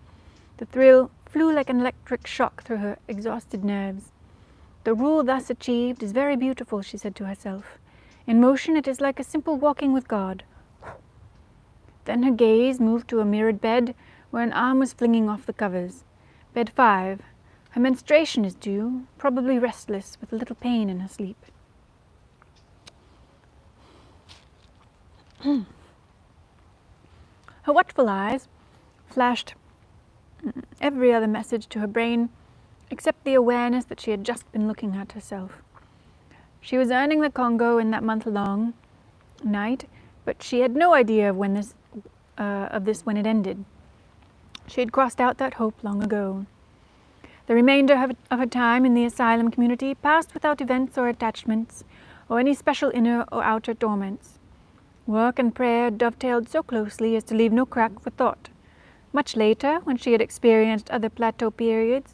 The thrill flew like an electric shock through her exhausted nerves. The rule thus achieved is very beautiful, she said to herself. In motion it is like a simple walking with God. Then her gaze moved to a mirrored bed where an arm was flinging off the covers. Bed 5. Her menstruation is due, probably restless, with a little pain in her sleep. Her watchful eyes flashed every other message to her brain except the awareness that she had just been looking at herself. She was earning the Congo in that month-long night, but she had no idea of this when it ended. She had crossed out that hope long ago. The remainder of her time in the asylum community passed without events or attachments, or any special inner or outer torments. Work and prayer dovetailed so closely as to leave no crack for thought. Much later, when she had experienced other plateau periods,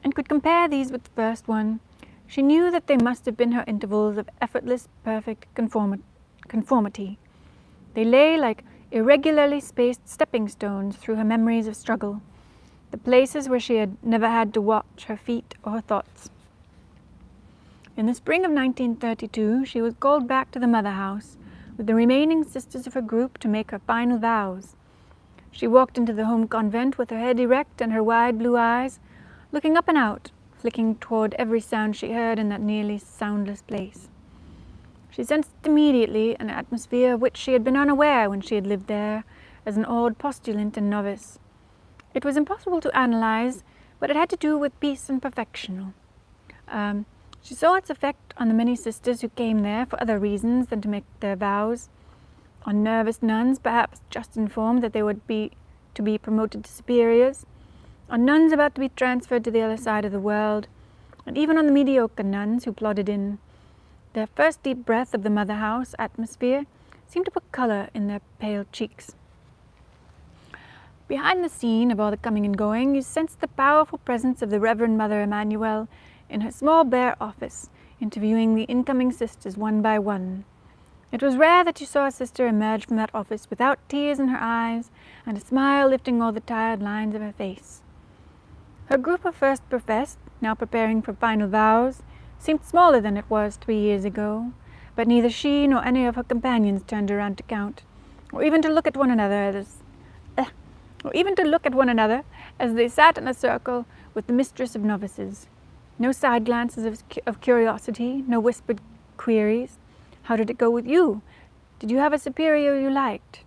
and could compare these with the first one, She knew that they must have been her intervals of effortless, perfect conformity. They lay like irregularly spaced stepping stones through her memories of struggle, the places where she had never had to watch her feet or her thoughts. In the spring of 1932, she was called back to the mother house with the remaining sisters of her group to make her final vows. She walked into the home convent with her head erect and her wide blue eyes looking up and out, flicking toward every sound she heard in that nearly soundless place. She sensed immediately an atmosphere of which she had been unaware when she had lived there as an odd postulant and novice. It was impossible to analyze, but it had to do with peace and perfection. She saw its effect on the many sisters who came there for other reasons than to make their vows, on nervous nuns perhaps just informed that they would be promoted to superiors, on nuns about to be transferred to the other side of the world, and even on the mediocre nuns who plodded in. Their first deep breath of the mother house atmosphere seemed to put colour in their pale cheeks. Behind the scene of all the coming and going, you sensed the powerful presence of the Reverend Mother Emmanuel in her small bare office, interviewing the incoming sisters one by one. It was rare that you saw a sister emerge from that office without tears in her eyes and a smile lifting all the tired lines of her face. Her group of first professed, now preparing for final vows, seemed smaller than it was 3 years ago, but neither she nor any of her companions turned around to count, or even to look at one another as they sat in a circle with the mistress of novices. No side glances of curiosity, no whispered queries. How did it go with you? Did you have a superior you liked?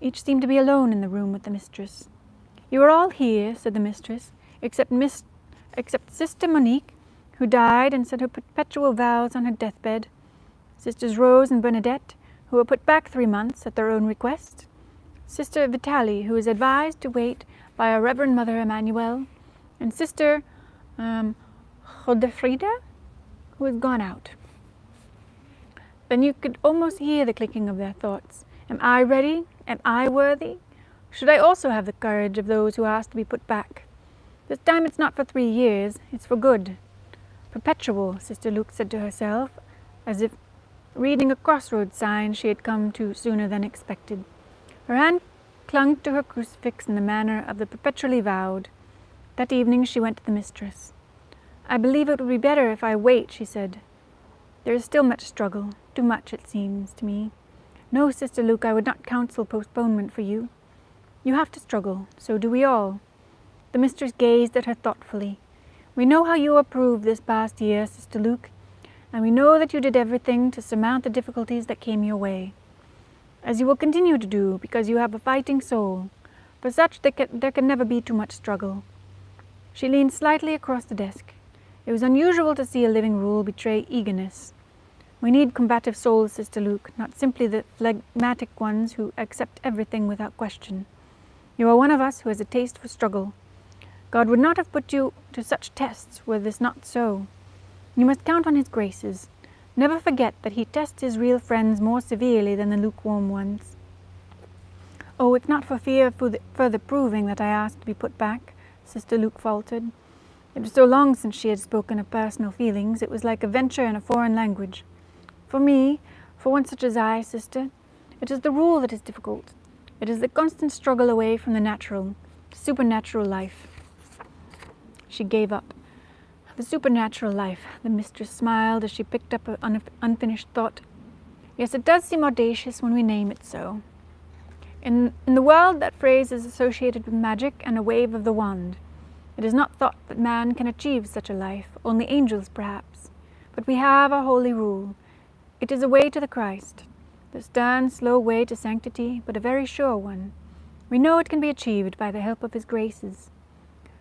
Each seemed to be alone in the room with the mistress. You are all here, said the mistress, except Sister Monique, who died and said her perpetual vows on her deathbed, Sisters Rose and Bernadette, who were put back 3 months at their own request, Sister Vitali, who was advised to wait by our Reverend Mother Emmanuel, and Sister Godefrida, who has gone out. Then you could almost hear the clicking of their thoughts. Am I ready? Am I worthy? Should I also have the courage of those who asked to be put back? This time it's not for 3 years, it's for good. Perpetual, Sister Luke said to herself, as if reading a crossroads sign she had come to sooner than expected. Her hand clung to her crucifix in the manner of the perpetually vowed. That evening she went to the mistress. I believe it would be better if I wait, she said. There is still much struggle, too much it seems to me. No, Sister Luke, I would not counsel postponement for you. You have to struggle, so do we all. The mistress gazed at her thoughtfully. We know how you approved this past year, Sister Luke, and we know that you did everything to surmount the difficulties that came your way, as you will continue to do because you have a fighting soul. For such there can never be too much struggle. She leaned slightly across the desk. It was unusual to see a living rule betray eagerness. We need combative souls, Sister Luke, not simply the phlegmatic ones who accept everything without question. You are one of us who has a taste for struggle. God would not have put you to such tests were this not so. You must count on His graces. Never forget that He tests His real friends more severely than the lukewarm ones. Oh, it's not for fear of further proving that I asked to be put back, Sister Luke faltered. It was so long since she had spoken of personal feelings, it was like a venture in a foreign language. For me, for one such as I, sister, it is the rule that is difficult. It is the constant struggle away from the natural, supernatural life. She gave up. The supernatural life, the mistress smiled as she picked up an unfinished thought. Yes, it does seem audacious when we name it so. In the world, that phrase is associated with magic and a wave of the wand. It is not thought that man can achieve such a life, only angels perhaps. But we have a holy rule. It is a way to the Christ, the stern, slow way to sanctity, but a very sure one. We know it can be achieved by the help of His graces.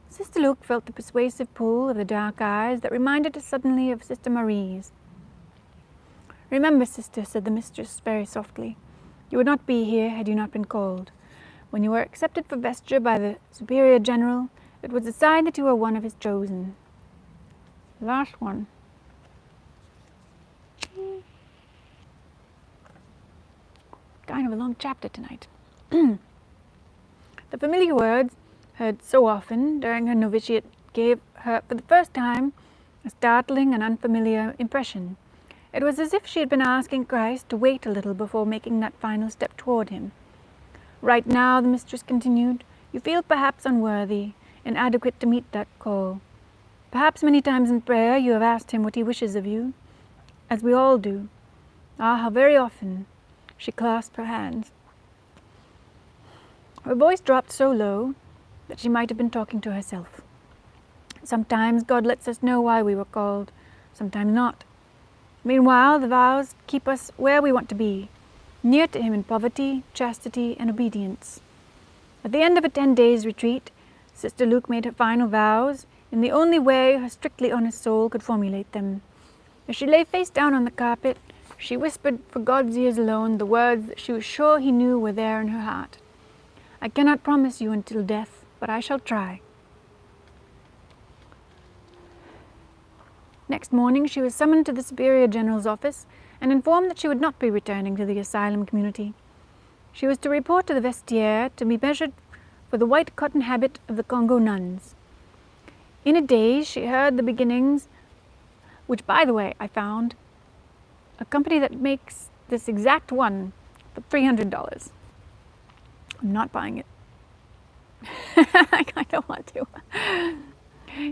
Sister Luke felt the persuasive pull of the dark eyes that reminded her suddenly of Sister Marie's. Remember, sister, said the mistress very softly, you would not be here had you not been called. When you were accepted for vesture by the Superior General, it was a sign that you were one of His chosen. Last one. Kind of a long chapter tonight. The familiar words, heard so often during her novitiate, gave her, for the first time, a startling and unfamiliar impression. It was as if she had been asking Christ to wait a little before making that final step toward him. Right now, the mistress continued, you feel perhaps unworthy, inadequate to meet that call. Perhaps many times in prayer you have asked him what he wishes of you, as we all do. Ah, how very often. She clasped her hands. Her voice dropped so low that she might have been talking to herself. Sometimes God lets us know why we were called, sometimes not. Meanwhile, the vows keep us where we want to be, near to him in poverty, chastity, and obedience. At the end of a 10-days retreat, Sister Luke made her final vows in the only way her strictly honest soul could formulate them. As she lay face down on the carpet, she whispered for God's ears alone the words that she was sure he knew were there in her heart. I cannot promise you until death, but I shall try. Next morning she was summoned to the Superior General's office and informed that she would not be returning to the asylum community. She was to report to the vestiaire to be measured for the white cotton habit of the Congo nuns. In a daze she heard the beginnings, which, by the way, I found a company that makes this exact one for $300. I'm not buying it. I kind of want to.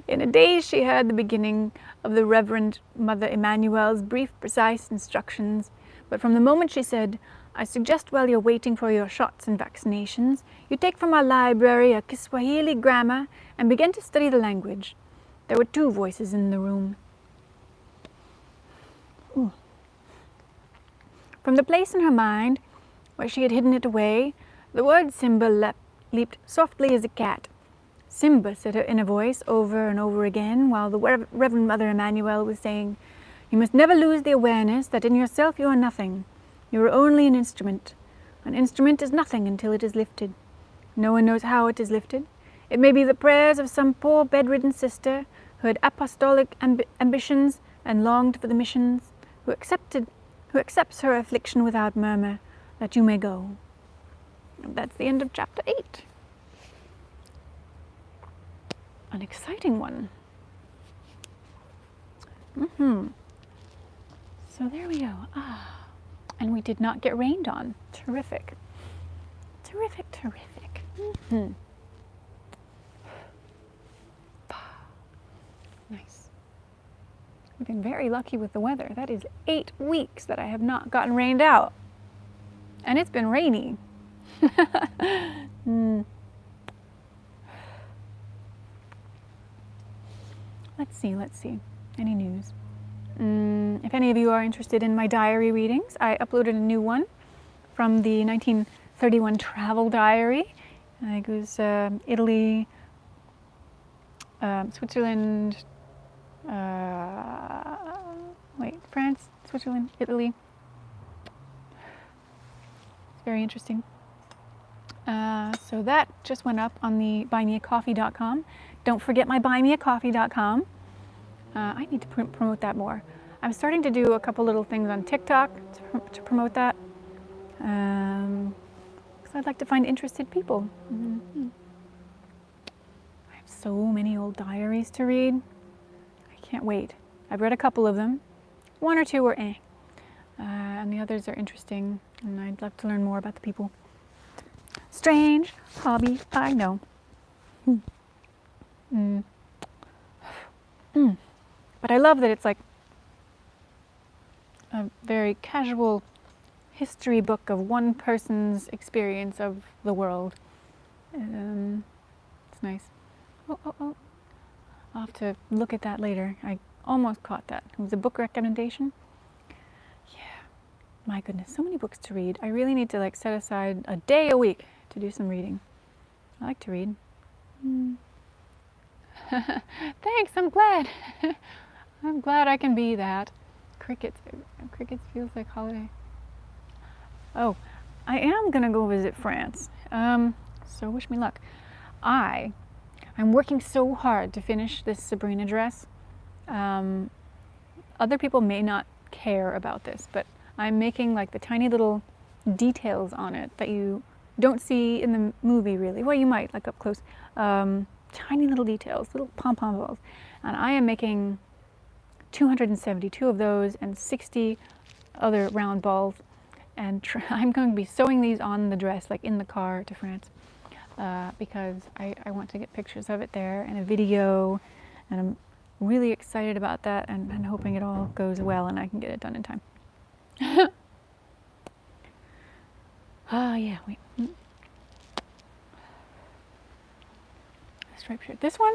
In a daze she heard the beginning of the Reverend Mother Emmanuel's brief, precise instructions, but from the moment she said, I suggest while you're waiting for your shots and vaccinations, you take from our library a Kiswahili grammar and begin to study the language. There were 2 voices in the room. Ooh. From the place in her mind where she had hidden it away, the word Simba leaped softly as a cat. Simba, said her inner voice over and over again, while the Reverend Mother Emmanuel was saying, you must never lose the awareness that in yourself you are nothing. You are only an instrument. An instrument is nothing until it is lifted. No one knows how it is lifted. It may be the prayers of some poor bedridden sister who had apostolic ambitions and longed for the missions, who accepts her affliction without murmur, that you may go. And that's the end of chapter 8. An exciting one. So there we go. And we did not get rained on. Terrific. Terrific, terrific. Nice. We've been very lucky with the weather. That is 8 weeks that I have not gotten rained out. And it's been rainy. Let's see. Any news? If any of you are interested in my diary readings, I uploaded a new one from the 1931 travel diary. It was Italy, Switzerland, France, Switzerland, Italy. It's very interesting. So that just went up on the buymeacoffee.com. Don't forget my buymeacoffee.com. I need to promote that more. I'm starting to do a couple little things on TikTok to promote that. Because I'd like to find interested people. I have so many old diaries to read. I can't wait. I've read a couple of them. 1 or 2 were and the others are interesting. And I'd love to learn more about the people. Strange hobby, I know. But I love that it's like a very casual history book of one person's experience of the world. It's nice. I'll have to look at that later. I almost caught that. It was a book recommendation. Yeah, my goodness, so many books to read. I really need to set aside a day a week to do some reading. I like to read. Thanks, I'm glad. I'm glad I can be that. Crickets feels like holiday. Oh, I am gonna go visit France. So wish me luck. I'm working so hard to finish this Sabrina dress. Other people may not care about this, but I'm making the tiny little details on it that you don't see in the movie really. Well, you might, up close. Tiny little details, little pom-pom balls. And I am making 272 of those and 60 other round balls. And I'm going to be sewing these on the dress, like in the car to France, because I want to get pictures of it there and a video, and I'm really excited about that and hoping it all goes well and I can get it done in time. Yeah, wait. Striped shirt. This one,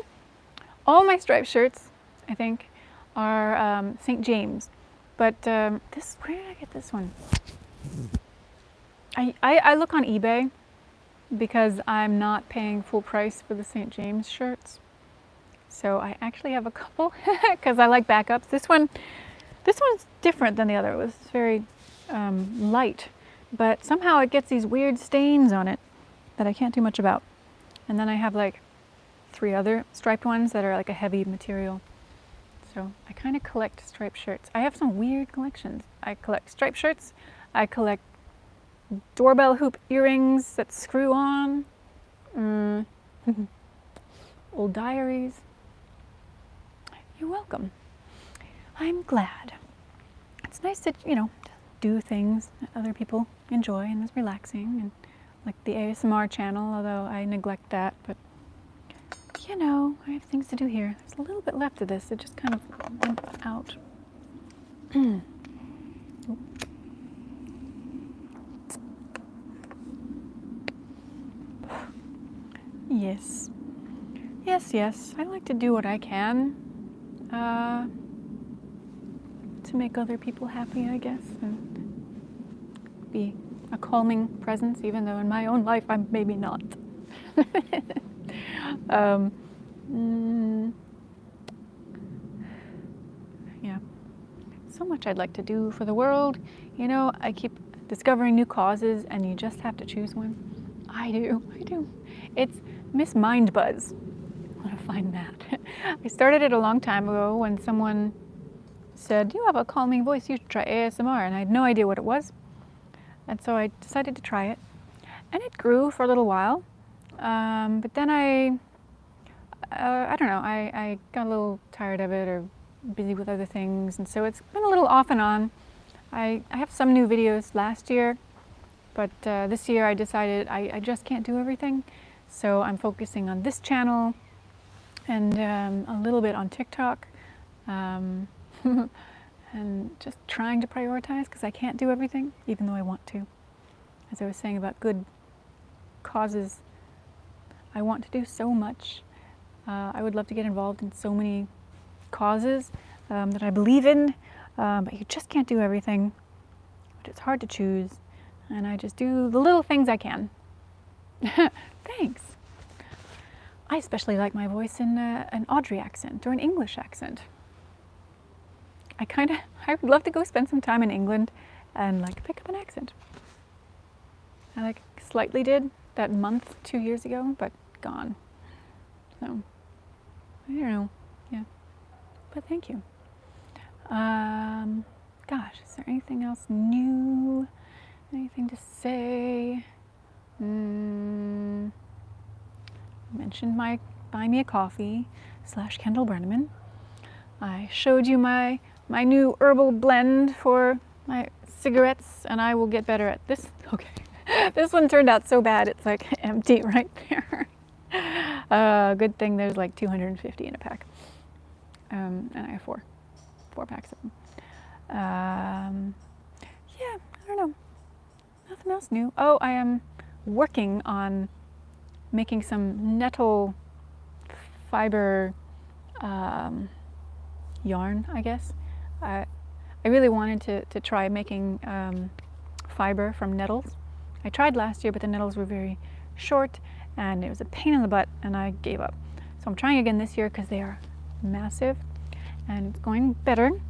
all my striped shirts, I think, are St. James. But this, where did I get this one? I look on eBay because I'm not paying full price for the St. James shirts. So I actually have a couple because I like backups. This one's different than the other. It was very light, but somehow it gets these weird stains on it that I can't do much about. And then I have like 3 other striped ones that are like a heavy material. So I kind of collect striped shirts. I have some weird collections. I collect striped shirts. I collect doorbell hoop earrings that screw on. Old diaries. You're welcome. I'm glad. It's nice to, do things that other people enjoy and is relaxing, and like the ASMR channel, although I neglect that, but I have things to do here. There's a little bit left of this. It just kind of went out. Yes. Yes. I like to do what I can to make other people happy, I guess, and be a calming presence, even though in my own life I'm maybe not. Yeah, so much I'd like to do for the world. I keep discovering new causes, and you just have to choose one. I do. It's Miss Mind Buzz. I want to find that. I started it a long time ago when someone said, "You have a calming voice, you should try ASMR," and I had no idea what it was. And so I decided to try it. And it grew for a little while. But then I don't know, I got a little tired of it or busy with other things. And so it's been a little off and on. I have some new videos last year, but this year I decided I just can't do everything. So I'm focusing on this channel and a little bit on TikTok. And just trying to prioritize because I can't do everything, even though I want to. As I was saying about good causes, I want to do so much. I would love to get involved in so many causes that I believe in, but you just can't do everything. But it's hard to choose, and I just do the little things I can. Thanks. I especially like my voice in an Audrey accent or an English accent. I would love to go spend some time in England and pick up an accent. I slightly did that month 2 years ago, but gone. So, I don't know, yeah. But thank you. Gosh, is there anything else new? Anything to say? I mentioned my Buy Me a Coffee / Kendall Brenneman. I showed you my new herbal blend for my cigarettes, and I will get better at this. Okay, this one turned out so bad it's empty right there. Good thing there's 250 in a pack, and I have four packs of them. Yeah, I don't know, nothing else new. Oh, I am working on making some nettle fiber yarn, I guess. I really wanted to try making fiber from nettles. I tried last year, but the nettles were very short and it was a pain in the butt and I gave up. So I'm trying again this year because they are massive and it's going better,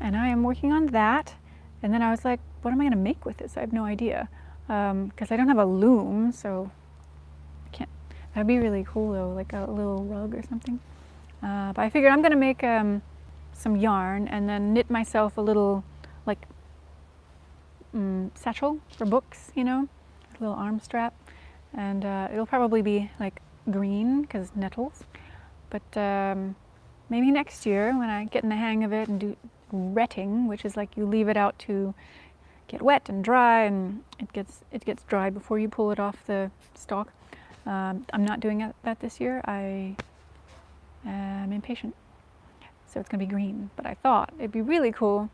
and I am working on that. And then I was like, what am I going to make with this? I have no idea because I don't have a loom, so I can't. That'd be really cool though, like a little rug or something. But I figured I'm going to make some yarn and then knit myself a little satchel for books, a little arm strap, and it'll probably be green because nettles, but maybe next year when I get in the hang of it and do retting, which is like you leave it out to get wet and dry, and it gets dry before you pull it off the stalk. I'm not doing that this year. I am impatient, so it's going to be green. But I thought it'd be really cool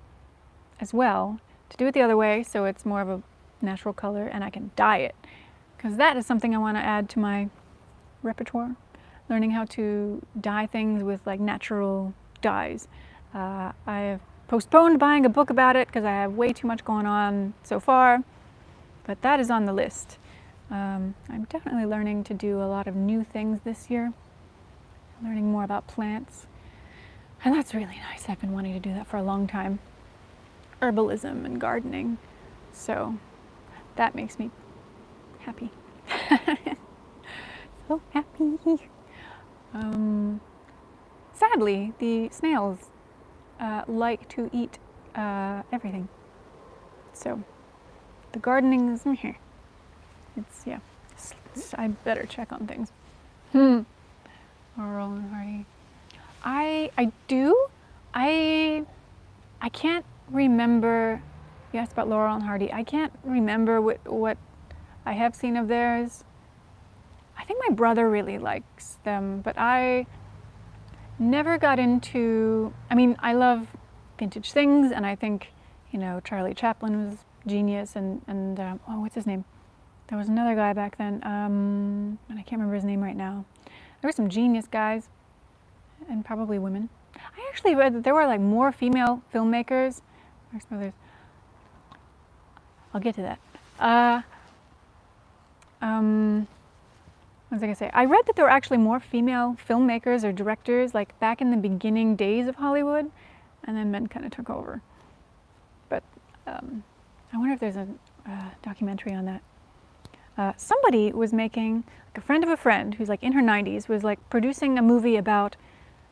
as well to do it the other way, so it's more of a natural color and I can dye it, because that is something I want to add to my repertoire, learning how to dye things with like natural dyes. I have postponed buying a book about it because I have way too much going on so far, but that is on the list. I'm definitely learning to do a lot of new things this year, learning more about plants, and that's really nice. I've been wanting to do that for a long time. Herbalism and gardening, so that makes me happy. So happy. Sadly, the snails like to eat everything, so the gardening is here. It's, yeah, I better check on things. Laurel and Hardy. I do. I can't remember. You asked about Laurel and Hardy. I can't remember what I have seen of theirs. I think my brother really likes them, but I never got into, I mean, I love vintage things, and I think, you know, Charlie Chaplin was genius, and oh, what's his name? There was another guy back then, and I can't remember his name right now. There were some genius guys, and probably women. I actually read that there were like more female filmmakers. Where's my others? I'll get to that. What was I gonna say? I read that there were actually more female filmmakers or directors like back in the beginning days of Hollywood, and then men kind of took over. But I wonder if there's a documentary on that. Somebody was making, like a friend of a friend who's like in her 90s, was like producing a movie about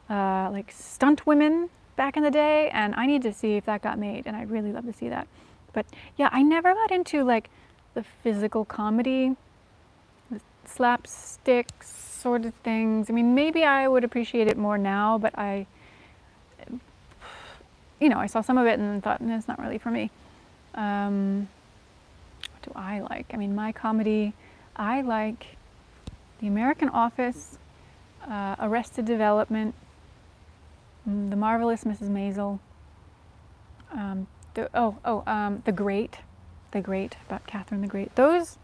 like stunt women back in the day, and I need to see if that got made, and I'd really love to see that. But yeah, I never got into like the physical comedy, the slapstick sort of things. I mean, maybe I would appreciate it more now, but I saw some of it and thought, it's not really for me. What do I like? I mean, my comedy, I like The American Office, Arrested Development, The Marvelous Mrs. Maisel, The Great, about Catherine the Great. Those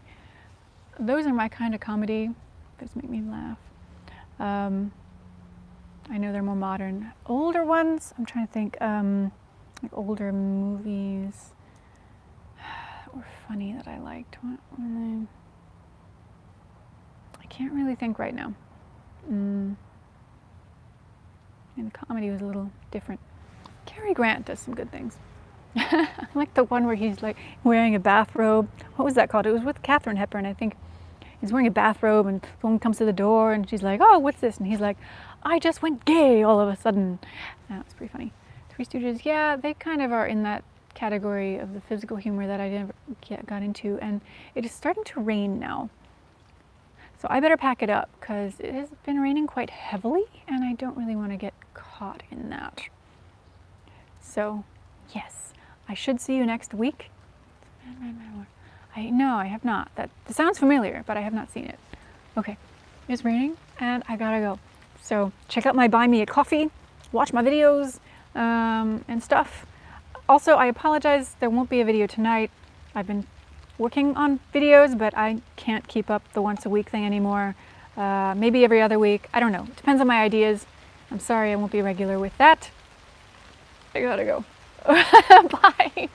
are my kind of comedy. Those make me laugh. I know they're more modern. Older ones, I'm trying to think, like older movies that were funny that I liked. What were they? I can't really think right now. And the comedy was a little different. Cary Grant does some good things. I like the one where he's like wearing a bathrobe. What was that called? It was with Katharine Hepburn, I think. He's wearing a bathrobe and someone comes to the door and she's like, oh, what's this? And he's like, I just went gay all of a sudden. That was pretty funny. Three Stooges, yeah, they kind of are in that category of the physical humor that I never got into. And it is starting to rain now. So I better pack it up because it has been raining quite heavily and I don't really want to get caught in that. So, yes, I should see you next week. No, I have not. That sounds familiar, but I have not seen it. Okay, it's raining and I gotta go. So check out my Buy Me a Coffee, watch my videos and stuff. Also, I apologize, there won't be a video tonight. I've been working on videos, but I can't keep up the once a week thing anymore. Maybe every other week, I don't know. It depends on my ideas. I'm sorry I won't be regular with that. I gotta go. Bye.